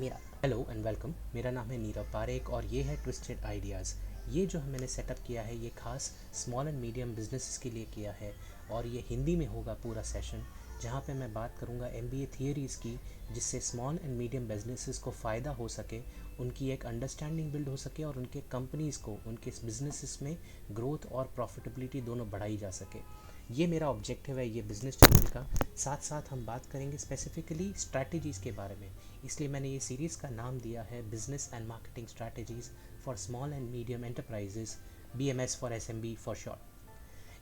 मेरा hello and welcome. मेरा नाम है नीरव पारेख और ये है ट्विस्टेड आइडियाज़। ये जो मैंने सेटअप किया है ये खास स्मॉल एंड मीडियम बिजनेसेस के लिए किया है और ये हिंदी में होगा पूरा सेशन, जहाँ पे मैं बात करूँगा एमबीए थियरीज़ की, जिससे स्मॉल एंड मीडियम बिजनेसेस को फ़ायदा हो सके, उनकी एक अंडरस्टैंडिंग बिल्ड हो सके और उनके कंपनीज़ को उनके बिजनेसेस में ग्रोथ और प्रॉफिटेबिलिटी दोनों बढ़ाई जा सके। ये मेरा ऑब्जेक्टिव है ये बिज़नेस चैनल का। साथ साथ हम बात करेंगे स्पेसिफिकली स्ट्रैटेजीज़ के बारे में, इसलिए मैंने ये सीरीज़ का नाम दिया है business and marketing strategies for small and medium enterprises, BMS for SMB for short.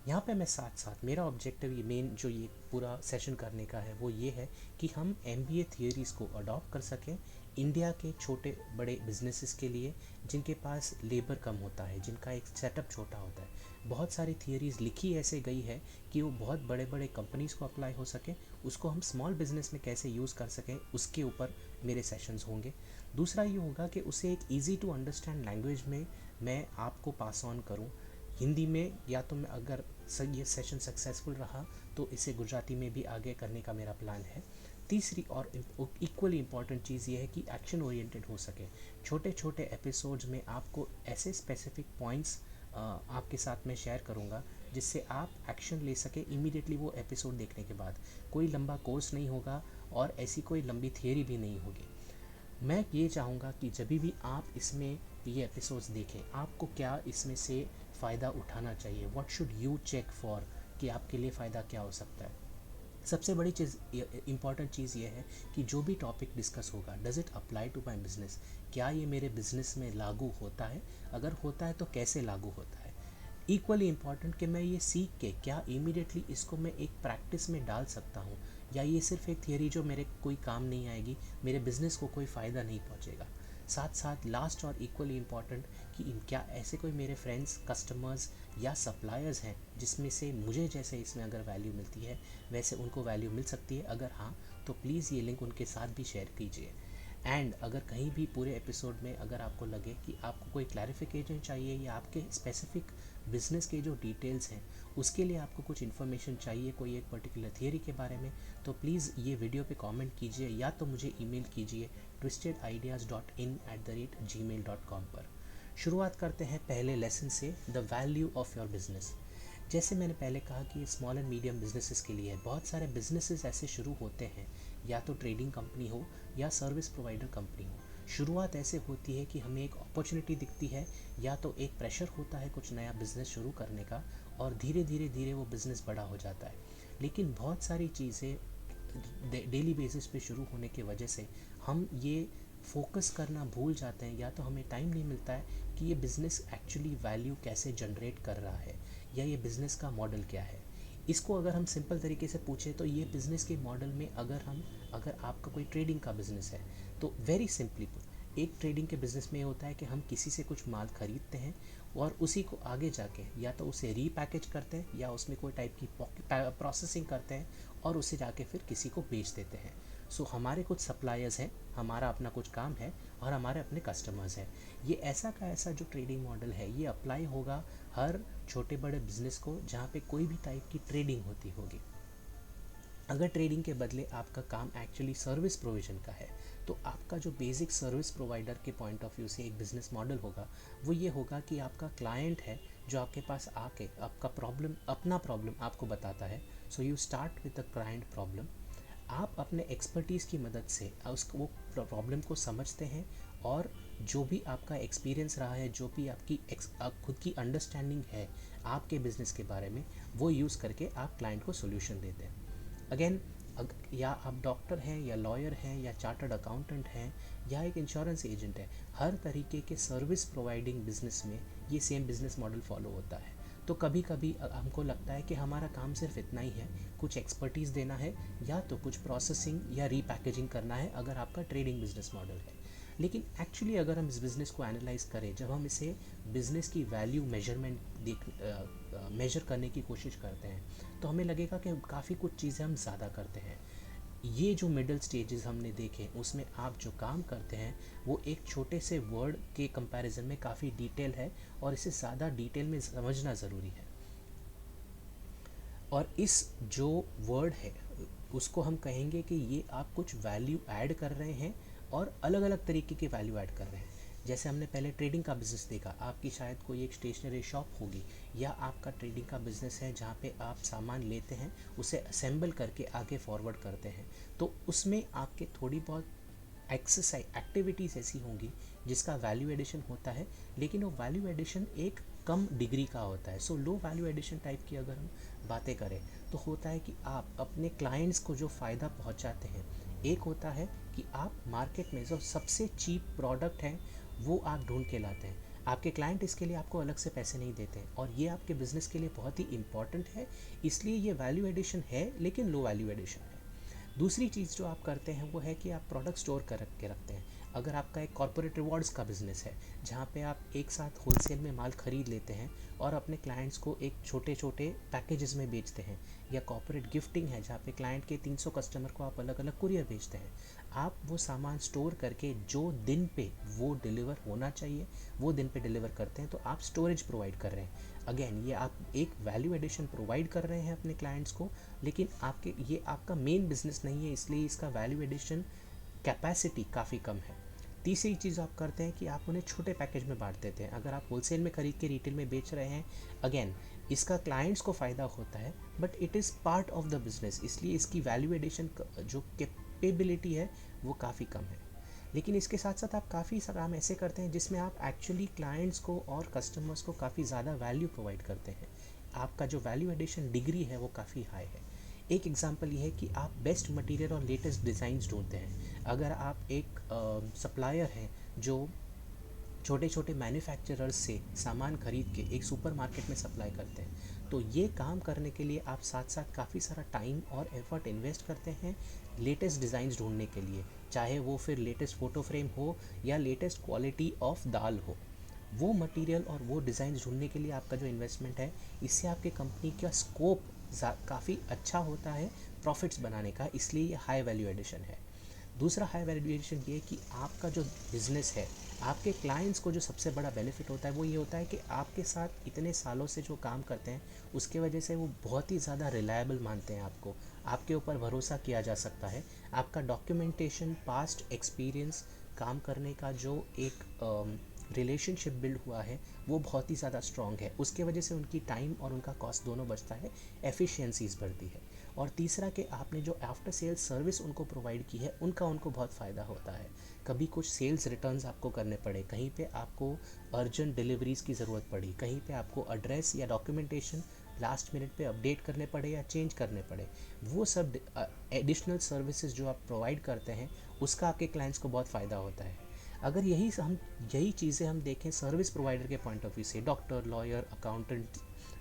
यहाँ पे मैं साथ साथ मेरा ऑब्जेक्टिव ये मेन जो ये पूरा सेशन करने का है वो ये है कि हम एमबीए थियरीज़ को अडॉप्ट कर सकें इंडिया के छोटे बड़े बिजनेसेस के लिए, जिनके पास लेबर कम होता है, जिनका एक सेटअप छोटा होता है। बहुत सारी थियरीज़ लिखी ऐसे गई है कि वो बहुत बड़े बड़े कंपनीज़ को अप्लाई हो सके, उसको हम स्मॉल बिजनेस में कैसे यूज़ कर सकें, उसके ऊपर मेरे सेशंस होंगे। दूसरा ये होगा कि उसे एक ईजी टू अंडरस्टैंड लैंग्वेज में मैं आपको पास ऑन करूँ हिंदी में, या तो मैं अगर ये सेशन सक्सेसफुल रहा तो इसे गुजराती में भी आगे करने का मेरा प्लान है। तीसरी और इक्वली इम्पॉर्टेंट चीज़ ये है कि एक्शन ओरिएंटेड हो सके। छोटे छोटे एपिसोड्स में आपको ऐसे स्पेसिफिक पॉइंट्स आपके साथ में शेयर करूँगा जिससे आप एक्शन ले सके इमीडिएटली वो एपिसोड देखने के बाद। कोई लंबा कोर्स नहीं होगा और ऐसी कोई लंबी थियरी भी नहीं होगी। मैं ये चाहूँगा कि जब भी आप इसमें ये एपिसोड्स देखें, आपको क्या इसमें से फ़ायदा उठाना चाहिए, what should you check for, कि आपके लिए फ़ायदा क्या हो सकता है। सबसे बड़ी चीज़ इम्पॉर्टेंट चीज़ ये है कि जो भी टॉपिक डिस्कस होगा, does it apply to my business, क्या ये मेरे बिज़नेस में लागू होता है, अगर होता है तो कैसे लागू होता है। इक्वली इम्पॉर्टेंट कि मैं ये सीख के क्या इमीडिएटली इसको मैं एक प्रैक्टिस में डाल सकता हूँ, या ये सिर्फ एक थियरी जो मेरे कोई काम नहीं आएगी, मेरे बिज़नेस को कोई फ़ायदा नहीं पहुँचेगा। साथ साथ लास्ट और इक्वली इम्पॉर्टेंट कि क्या ऐसे कोई मेरे फ्रेंड्स, कस्टमर्स या सप्लायर्स हैं जिसमें से मुझे जैसे इसमें अगर वैल्यू मिलती है वैसे उनको वैल्यू मिल सकती है। अगर हाँ तो प्लीज़ ये लिंक उनके साथ भी शेयर कीजिए। एंड अगर कहीं भी पूरे एपिसोड में अगर आपको लगे कि आपको कोई क्लैरिफिकेशन चाहिए या आपके स्पेसिफिक बिजनेस के जो डिटेल्स हैं उसके लिए आपको कुछ इन्फॉर्मेशन चाहिए कोई एक पर्टिकुलर थियरी के बारे में, तो प्लीज़ ये वीडियो पे कमेंट कीजिए या तो मुझे ईमेल कीजिए twistedideas.in@gmail.com पर। शुरुआत करते हैं पहले लेसन से, the value of your business. जैसे मैंने पहले कहा कि स्मॉल एंड मीडियम बिजनेसेस के लिए बहुत सारे बिजनेसेस ऐसे शुरू होते हैं, या तो ट्रेडिंग कंपनी हो या सर्विस प्रोवाइडर कंपनी हो। शुरुआत ऐसे होती है कि हमें एक अपॉर्चुनिटी दिखती है, या तो एक प्रेशर होता है कुछ नया बिजनेस शुरू करने का, और धीरे धीरे धीरे वो बिज़नेस बड़ा हो जाता है। लेकिन बहुत सारी चीज़ें डेली बेसिस पे शुरू होने की वजह से हम ये फोकस करना भूल जाते हैं, या तो हमें टाइम नहीं मिलता है कि ये बिज़नेस एक्चुअली वैल्यू कैसे जनरेट कर रहा है, या ये बिज़नेस का मॉडल क्या है। इसको अगर हम सिंपल तरीके से पूछें तो ये बिज़नेस के मॉडल में अगर आपका कोई ट्रेडिंग का बिज़नेस है तो वेरी सिंपली एक ट्रेडिंग के बिज़नेस में ये होता है कि हम किसी से कुछ माल खरीदते हैं और उसी को आगे जाके या तो उसे रीपैकेज करते हैं या उसमें कोई टाइप की प्रोसेसिंग करते हैं और उसे जाके फिर किसी को बेच देते हैं। सो हमारे कुछ सप्लायर्स हैं, हमारा अपना कुछ काम है और हमारे अपने कस्टमर्स हैं। ये ऐसा का ऐसा जो ट्रेडिंग मॉडल है ये अप्लाई होगा हर छोटे बड़े बिजनेस को जहाँ पे कोई भी टाइप की ट्रेडिंग होती होगी। अगर ट्रेडिंग के बदले आपका काम एक्चुअली सर्विस प्रोविजन का है तो आपका जो बेसिक सर्विस प्रोवाइडर के पॉइंट ऑफ व्यू से एक बिज़नेस मॉडल होगा वो ये होगा कि आपका क्लाइंट है जो आपके पास आके आपका प्रॉब्लम, अपना प्रॉब्लम आपको बताता है। So you start with the client problem. आप अपने एक्सपर्टीज़ की मदद से वो प्रॉब्लम को समझते हैं और जो भी आपका एक्सपीरियंस रहा है, जो भी आपकी खुद की अंडरस्टैंडिंग है आपके बिज़नेस के बारे में, वो यूज़ करके आप क्लाइंट को सोल्यूशन देते हैं। अगेन, या आप डॉक्टर हैं या लॉयर हैं या चार्टर्ड अकाउंटेंट हैं या एक इंश्योरेंस एजेंट है, हर तरीके के सर्विस प्रोवाइडिंग बिजनेस में ये सेम बिजनेस मॉडल फॉलो होता है। तो कभी कभी हमको लगता है कि हमारा काम सिर्फ इतना ही है, कुछ एक्सपर्टीज़ देना है या तो कुछ प्रोसेसिंग या रीपैकेजिंग करना है अगर आपका ट्रेडिंग बिजनेस मॉडल है। लेकिन एक्चुअली अगर हम इस बिज़नेस को एनालाइज करें, जब हम इसे बिज़नेस की वैल्यू मेजर करने की कोशिश करते हैं तो हमें लगेगा कि काफ़ी कुछ चीज़ें हम ज़्यादा करते हैं। ये जो मिडिल स्टेजेस हमने देखे उसमें आप जो काम करते हैं वो एक छोटे से वर्ड के कंपैरिजन में काफ़ी डिटेल है और इसे ज़्यादा डिटेल में समझना ज़रूरी है। और इस जो वर्ड है उसको हम कहेंगे कि ये आप कुछ वैल्यू ऐड कर रहे हैं और अलग अलग तरीके के वैल्यू ऐड कर रहे हैं। जैसे हमने पहले ट्रेडिंग का बिज़नेस देखा, आपकी शायद कोई एक स्टेशनरी शॉप होगी, या आपका ट्रेडिंग का बिज़नेस है जहाँ पे आप सामान लेते हैं, उसे असेंबल करके आगे फॉरवर्ड करते हैं। तो उसमें आपके थोड़ी बहुत एक्सरसाइज एक्टिविटीज़ ऐसी होंगी जिसका वैल्यू एडिशन होता है, लेकिन वो वैल्यू एडिशन एक कम डिग्री का होता है। सो लो वैल्यू एडिशन टाइप की अगर हम बातें करें तो होता है कि आप अपने क्लाइंट्स को जो फ़ायदा पहुंचाते हैं, एक होता है कि आप मार्केट में जो सबसे चीप प्रोडक्ट है वो आप ढूंढ के लाते हैं। आपके क्लाइंट इसके लिए आपको अलग से पैसे नहीं देते हैं, और ये आपके बिज़नेस के लिए बहुत ही इंपॉर्टेंट है। इसलिए ये वैल्यू एडिशन है, लेकिन लो वैल्यू एडिशन है। दूसरी चीज़ जो आप करते हैं वो है कि आप प्रोडक्ट स्टोर कर के रखते हैं। अगर आपका एक कॉर्पोरेट रिवॉर्ड्स का बिज़नेस है जहाँ पे आप एक साथ होलसेल में माल ख़रीद लेते हैं और अपने क्लाइंट्स को एक छोटे छोटे पैकेजेस में बेचते हैं, या कॉर्पोरेट गिफ्टिंग है जहाँ पे क्लाइंट के 300 कस्टमर को आप अलग अलग कुरियर भेजते हैं, आप वो सामान स्टोर करके जो दिन पे वो डिलीवर होना चाहिए वो दिन पे डिलीवर करते हैं, तो आप स्टोरेज प्रोवाइड कर रहे हैं। अगेन ये आप एक वैल्यू एडिशन प्रोवाइड कर रहे हैं अपने क्लाइंट्स को, लेकिन आपके ये आपका मेन बिजनेस नहीं है, इसलिए इसका वैल्यू एडिशन कैपेसिटी काफ़ी कम है। तीसरी चीज़ आप करते हैं कि आप उन्हें छोटे पैकेज में बांट देते हैं। अगर आप होलसेल में खरीद के रिटेल में बेच रहे हैं, अगेन इसका क्लाइंट्स को फ़ायदा होता है, but it is part of the business, इसलिए इसकी वैल्यू एडिशन जो कैपेबिलिटी है वो काफ़ी कम है। लेकिन इसके साथ साथ आप काफ़ी काम ऐसे करते हैं जिसमें आप एक्चुअली क्लाइंट्स को और कस्टमर्स को काफ़ी ज़्यादा वैल्यू प्रोवाइड करते हैं। आपका जो वैल्यू एडिशन डिग्री है वो काफ़ी हाई है। एक एग्जांपल ये है कि आप बेस्ट मटेरियल और लेटेस्ट डिज़ाइंस ढूंढते हैं। अगर आप एक सप्लायर हैं जो छोटे छोटे मैन्युफैक्चरर्स से सामान खरीद के एक सुपरमार्केट में सप्लाई करते हैं, तो ये काम करने के लिए आप साथ साथ काफ़ी सारा टाइम और एफर्ट इन्वेस्ट करते हैं लेटेस्ट डिज़ाइंस ढूंढने के लिए, चाहे वो फिर लेटेस्ट फ़ोटो फ्रेम हो या लेटेस्ट क्वालिटी ऑफ दाल हो। वो मटेरियल और वो डिज़ाइन ढूंढने के लिए आपका जो इन्वेस्टमेंट है, इससे आपके कंपनी का स्कोप काफ़ी अच्छा होता है प्रॉफिट्स बनाने का, इसलिए ये हाई वैल्यू एडिशन है। दूसरा हाई वैल्यू एडिशन ये कि आपका जो बिज़नेस है, आपके क्लाइंट्स को जो सबसे बड़ा बेनिफिट होता है वो ये होता है कि आपके साथ इतने सालों से जो काम करते हैं उसके वजह से वो बहुत ही ज़्यादा रिलायबल मानते हैं आपको, आपके ऊपर भरोसा किया जा सकता है। आपका डॉक्यूमेंटेशन, पास्ट एक्सपीरियंस, काम करने का जो एक रिलेशनशिप बिल्ड हुआ है वो बहुत ही ज़्यादा स्ट्रॉन्ग है, उसके वजह से उनकी टाइम और उनका कॉस्ट दोनों बचता है, एफिशिएंसीज बढ़ती है। और तीसरा कि आपने जो आफ्टर सेल्स सर्विस उनको प्रोवाइड की है उनका उनको बहुत फ़ायदा होता है। कभी कुछ सेल्स रिटर्न्स आपको करने पड़े, कहीं पे आपको अर्जेंट डिलीवरीज़ की ज़रूरत पड़ी, कहीं पे आपको एड्रेस या डॉक्यूमेंटेशन लास्ट मिनट पे अपडेट करने पड़े या चेंज करने पड़े, वो सब एडिशनल सर्विसेज जो आप प्रोवाइड करते हैं उसका आपके क्लाइंट्स को बहुत फ़ायदा होता है। अगर यही चीज़ें हम देखें सर्विस प्रोवाइडर के पॉइंट ऑफ व्यू से, डॉक्टर, लॉयर, अकाउंटेंट,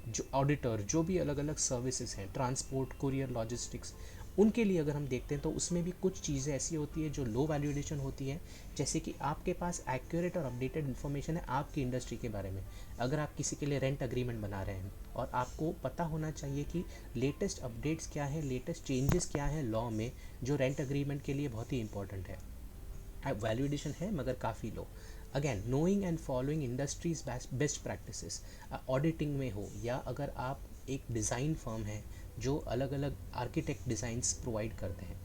जो ऑडिटर, जो भी अलग अलग सर्विसेज हैं, ट्रांसपोर्ट, कुरियर, लॉजिस्टिक्स, उनके लिए अगर हम देखते हैं तो उसमें भी कुछ चीज़ें ऐसी होती है जो लो वैल्यू एडिशन होती है। जैसे कि आपके पास एक्यूरेट और अपडेटेड इन्फॉर्मेशन है आपकी इंडस्ट्री के बारे में। अगर आप किसी के लिए रेंट एग्रीमेंट बना रहे हैं और आपको पता होना चाहिए कि लेटेस्ट अपडेट्स क्या है, लेटेस्ट चेंजेस क्या हैं लॉ में, जो रेंट एग्रीमेंट के लिए बहुत ही इंपॉर्टेंट है। वैल्यू एडिशन है मगर काफ़ी low. Again knowing and following industries best practices, auditing में हो, या अगर आप एक डिज़ाइन फर्म है जो अलग अलग आर्किटेक्ट डिज़ाइंस प्रोवाइड करते हैं,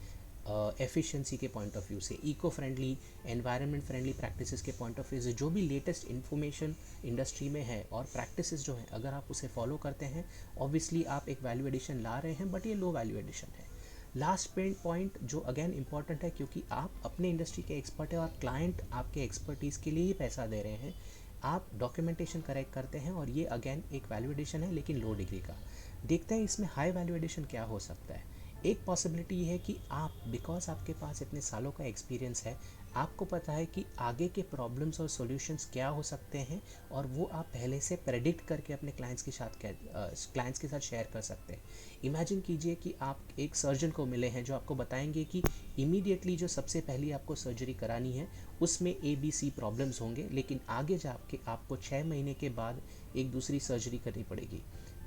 एफिशिएंसी के पॉइंट ऑफ व्यू से, eco friendly, environment friendly practices के पॉइंट ऑफ व्यू से, जो भी लेटेस्ट इन्फॉर्मेशन इंडस्ट्री में है और प्रैक्टिसेस जो हैं अगर आप उसे फॉलो करते हैं, ऑब्वियसली आप एक वैल्यू एडिशन ला रहे हैं, बट ये लो वैल्यू एडिशन है। लास्ट पॉइंट जो अगेन इंपॉर्टेंट है, क्योंकि आप अपने इंडस्ट्री के एक्सपर्ट हैं और क्लाइंट आपके एक्सपर्टीज़ के लिए ही पैसा दे रहे हैं, आप डॉक्यूमेंटेशन करेक्ट करते हैं, और ये अगेन एक वैल्यू एडिशन है लेकिन लो डिग्री का। देखते हैं इसमें हाई वैल्यू एडिशन क्या हो सकता है। एक पॉसिबिलिटी ये है कि आप, बिकॉज आपके पास इतने सालों का एक्सपीरियंस है, आपको पता है कि आगे के प्रॉब्लम्स और सॉल्यूशंस क्या हो सकते हैं, और वो आप पहले से प्रेडिक्ट करके अपने क्लाइंट्स के साथ शेयर कर सकते हैं। इमेजिन कीजिए कि आप एक सर्जन को मिले हैं जो आपको बताएंगे कि इमीडिएटली जो सबसे पहली आपको सर्जरी करानी है उसमें ABC प्रॉब्लम्स होंगे, लेकिन आगे जाके आपको 6 महीने के बाद एक दूसरी सर्जरी करनी पड़ेगी।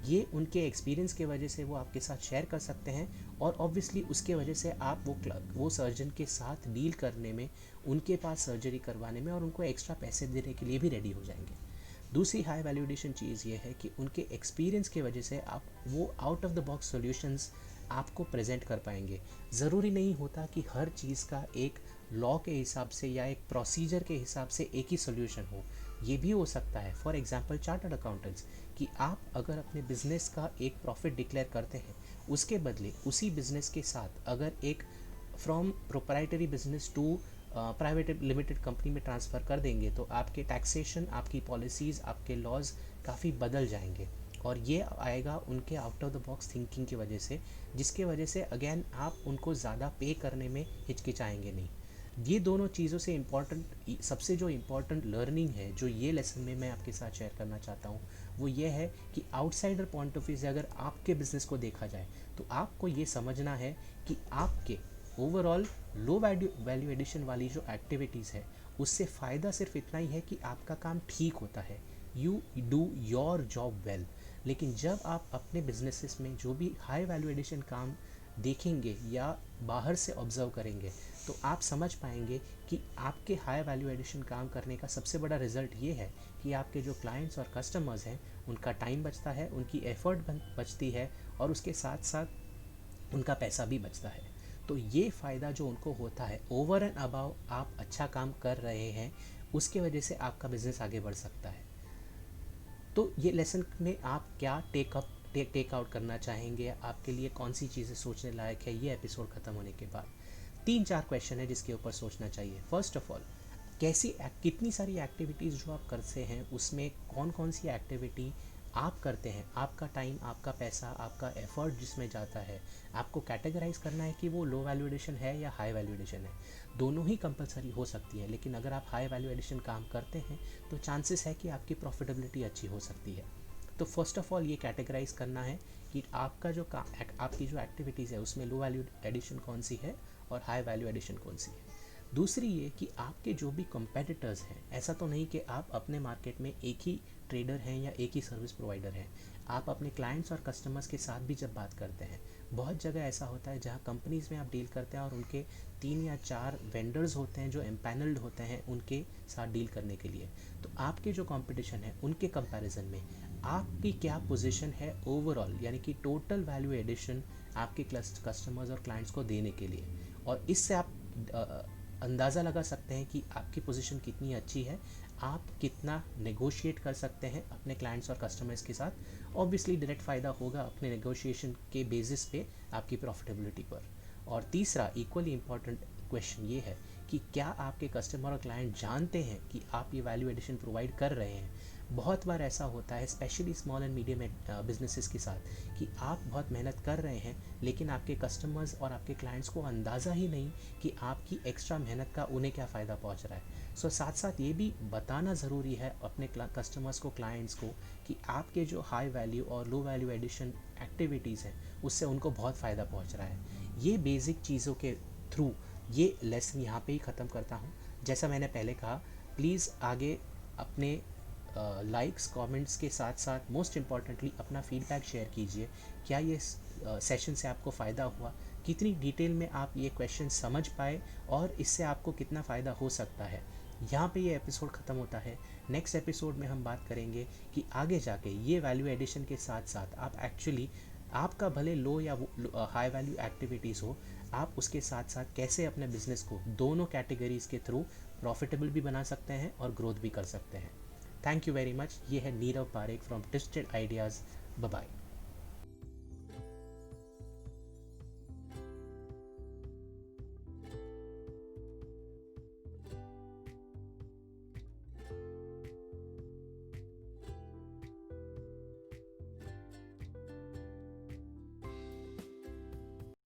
ये उनके एक्सपीरियंस के वजह से वो आपके साथ शेयर कर सकते हैं, और ऑब्वियसली उसके वजह से आप वो सर्जन के साथ डील करने में, उनके पास सर्जरी करवाने में और उनको एक्स्ट्रा पैसे देने के लिए भी रेडी हो जाएंगे। दूसरी हाई वैल्यूडेशन चीज़ ये है कि उनके एक्सपीरियंस की वजह से आप वो out of the box solutions आपको प्रेजेंट कर पाएंगे। ज़रूरी नहीं होता कि हर चीज़ का एक लॉ के हिसाब से या एक प्रोसीजर के हिसाब से एक ही सोल्यूशन हो। ये भी हो सकता है, फॉर एग्जांपल चार्टर्ड अकाउंटेंट्स, कि आप अगर अपने बिजनेस का एक प्रॉफिट डिक्लेयर करते हैं, उसके बदले उसी बिजनेस के साथ अगर एक from proprietary business to private limited company में ट्रांसफ़र कर देंगे तो आपके टैक्सेशन, आपकी पॉलिसीज़, आपके लॉज काफ़ी बदल जाएंगे। और ये आएगा उनके out of the box thinking की वजह से, जिसके वजह से अगेन आप उनको ज़्यादा पे करने में हिचकिचाएंगे नहीं। ये दोनों चीज़ों से इम्पॉर्टेंट, सबसे जो इम्पॉर्टेंट लर्निंग है जो ये लेसन में मैं आपके साथ शेयर करना चाहता हूँ, वो ये है कि आउटसाइडर पॉइंट ऑफ व्यू से अगर आपके बिज़नेस को देखा जाए तो आपको ये समझना है कि आपके ओवरऑल लो वैल्यू एडिशन वाली जो एक्टिविटीज़ है उससे फ़ायदा सिर्फ इतना ही है कि आपका काम ठीक होता है, you do your job well. लेकिन जब आप अपने बिजनेसेस में जो भी हाई वैल्यू एडिशन काम देखेंगे या बाहर से ऑब्जर्व करेंगे तो आप समझ पाएंगे कि आपके हाई वैल्यू एडिशन काम करने का सबसे बड़ा रिजल्ट ये है कि आपके जो क्लाइंट्स और कस्टमर्स हैं उनका टाइम बचता है, उनकी एफर्ट बचती है और उसके साथ साथ उनका पैसा भी बचता है। तो ये फ़ायदा जो उनको होता है ओवर एंड अबाव आप अच्छा काम कर रहे हैं, उसके वजह से आपका बिज़नेस आगे बढ़ सकता है। तो ये लेसन में आप क्या टेक आउट करना चाहेंगे, आपके लिए कौन सी चीज़ें सोचने लायक है ये एपिसोड ख़त्म होने के बाद? 3-4 क्वेश्चन है जिसके ऊपर सोचना चाहिए। फर्स्ट ऑफ ऑल, कितनी सारी एक्टिविटीज़ जो आप करते हैं उसमें कौन कौन सी एक्टिविटी आप करते हैं, आपका टाइम, आपका पैसा, आपका एफर्ट जिसमें जाता है, आपको कैटेगराइज करना है कि वो लो वैल्यू एडिशन है या हाई वैल्यू एडिशन है। दोनों ही कंपलसरी हो सकती है, लेकिन अगर आप हाई वैल्यू एडिशन काम करते हैं तो चांसेस है कि आपकी प्रॉफिटेबिलिटी अच्छी हो सकती है। तो फर्स्ट ऑफ ऑल ये कैटेगराइज करना है कि आपका जो आपकी जो एक्टिविटीज़ है उसमें लो वैल्यू एडिशन कौन सी है और हाई वैल्यू एडिशन कौन सी है। दूसरी ये कि आपके जो भी कंपेटिटर्स हैं, ऐसा तो नहीं कि आप अपने मार्केट में एक ही ट्रेडर हैं या एक ही सर्विस प्रोवाइडर हैं। आप अपने क्लाइंट्स और कस्टमर्स के साथ भी जब बात करते हैं, बहुत जगह ऐसा होता है जहाँ कंपनीज़ में आप डील करते हैं और उनके 3 या 4 वेंडर्स होते हैं जो एम्पैनल्ड होते हैं उनके साथ डील करने के लिए। तो आपके जो कंपटीशन है उनके कंपैरिजन में आपकी क्या पोजीशन है ओवरऑल, यानी कि टोटल वैल्यू एडिशन आपके कस्टमर्स और क्लाइंट्स को देने के लिए। और इससे आप अंदाज़ा लगा सकते हैं कि आपकी पोजीशन कितनी अच्छी है, आप कितना नेगोशिएट कर सकते हैं अपने क्लाइंट्स और कस्टमर्स के साथ। ऑब्वियसली डायरेक्ट फ़ायदा होगा अपने नेगोशिएशन के बेसिस पे आपकी प्रॉफिटेबिलिटी पर। और तीसरा इक्वली इम्पॉर्टेंट क्वेश्चन ये है कि क्या आपके कस्टमर और क्लाइंट जानते हैं कि आप ये वैल्यू एडिशन प्रोवाइड कर रहे हैं। बहुत बार ऐसा होता है specially small and medium businesses के साथ कि आप बहुत मेहनत कर रहे हैं लेकिन आपके कस्टमर्स और आपके क्लाइंट्स को अंदाज़ा ही नहीं कि आपकी एक्स्ट्रा मेहनत का उन्हें क्या फ़ायदा पहुंच रहा है। सो साथ साथ ये भी बताना ज़रूरी है अपने कस्टमर्स को, क्लाइंट्स को, कि आपके जो हाई वैल्यू और लो वैल्यू एडिशन एक्टिविटीज़ हैं उससे उनको बहुत फ़ायदा पहुंच रहा है। ये बेसिक चीज़ों के थ्रू ये लेसन यहाँ पे ही ख़त्म करता हूँ। जैसा मैंने पहले कहा, प्लीज़ आगे अपने लाइक्स कमेंट्स के साथ साथ मोस्ट इम्पॉर्टेंटली अपना फीडबैक शेयर कीजिए। क्या ये सेशन से आपको फ़ायदा हुआ, कितनी डिटेल में आप ये क्वेश्चन समझ पाए और इससे आपको कितना फ़ायदा हो सकता है। यहाँ पे ये एपिसोड ख़त्म होता है। नेक्स्ट एपिसोड में हम बात करेंगे कि आगे जाके ये वैल्यू एडिशन के साथ साथ आप एक्चुअली, आपका भले लो या हाई वैल्यू एक्टिविटीज़ हो, आप उसके साथ साथ कैसे अपने बिजनेस को दोनों कैटेगरीज़ के थ्रू प्रॉफिटेबल भी बना सकते हैं और ग्रोथ भी कर सकते हैं। Thank you very much. ये है Nirav Parekh from Twisted Ideas. Bye bye.